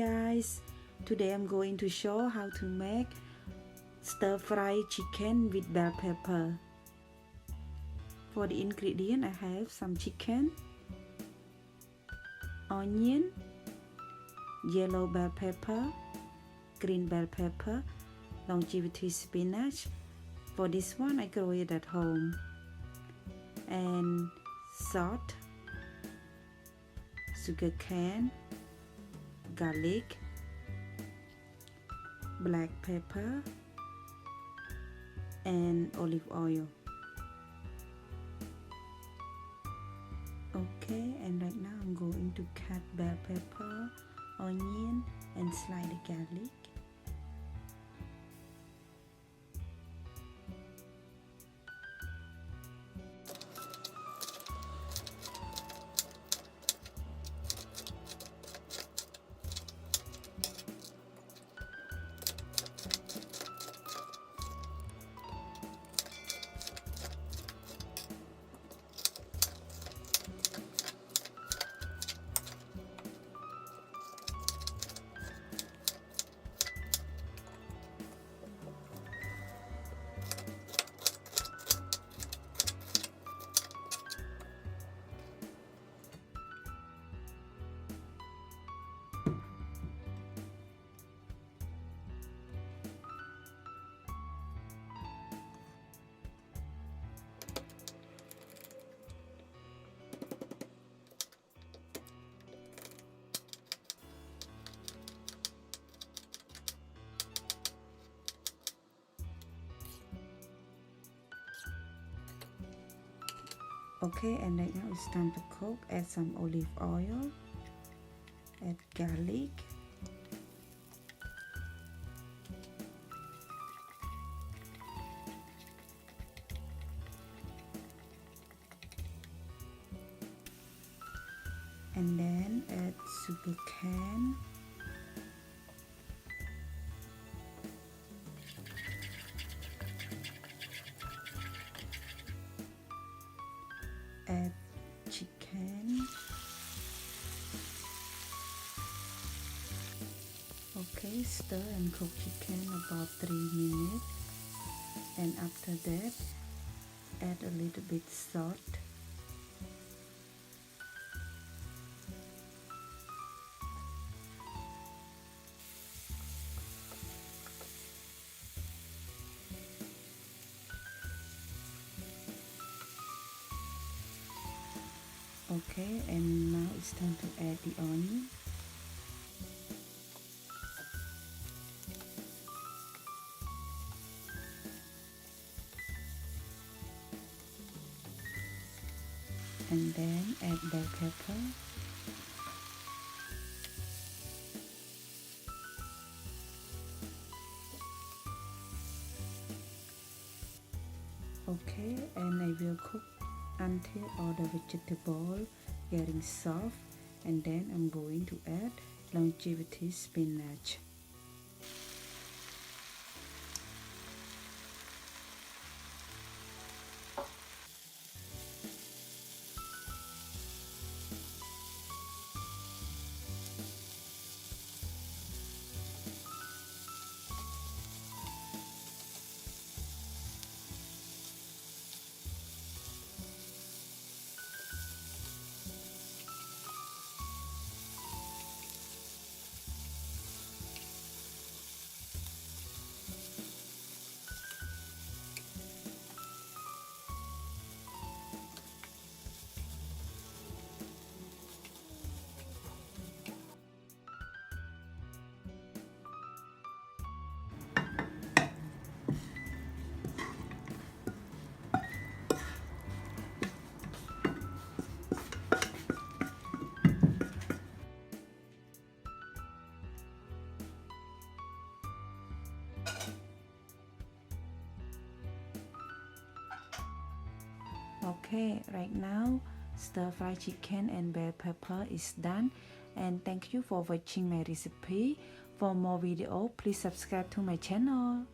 guys, today I'm going to show how to make stir-fry chicken with bell pepper. For the ingredient, I have some chicken, onion, yellow bell pepper, green bell pepper, longevity spinach. For this one, I grow it at home, and salt, sugar cane, garlic, black pepper, and olive oil. Okay, and right now I'm going to cut bell pepper, onion, and slice the garlic. Okay, and right now it's time to cook. Add some olive oil, add garlic, and then add sugar cane, add chicken. Okay, stir and cook chicken about 3 minutes, and after that add a little bit salt, okay, and now it's time to add the onion. And then add bell pepper, okay, and I will cook until all the vegetables getting soft, and then I'm going to add longevity spinach. Okay, right now stir-fry chicken and bell pepper is done, and thank you for watching my recipe. For more video, please subscribe to my channel.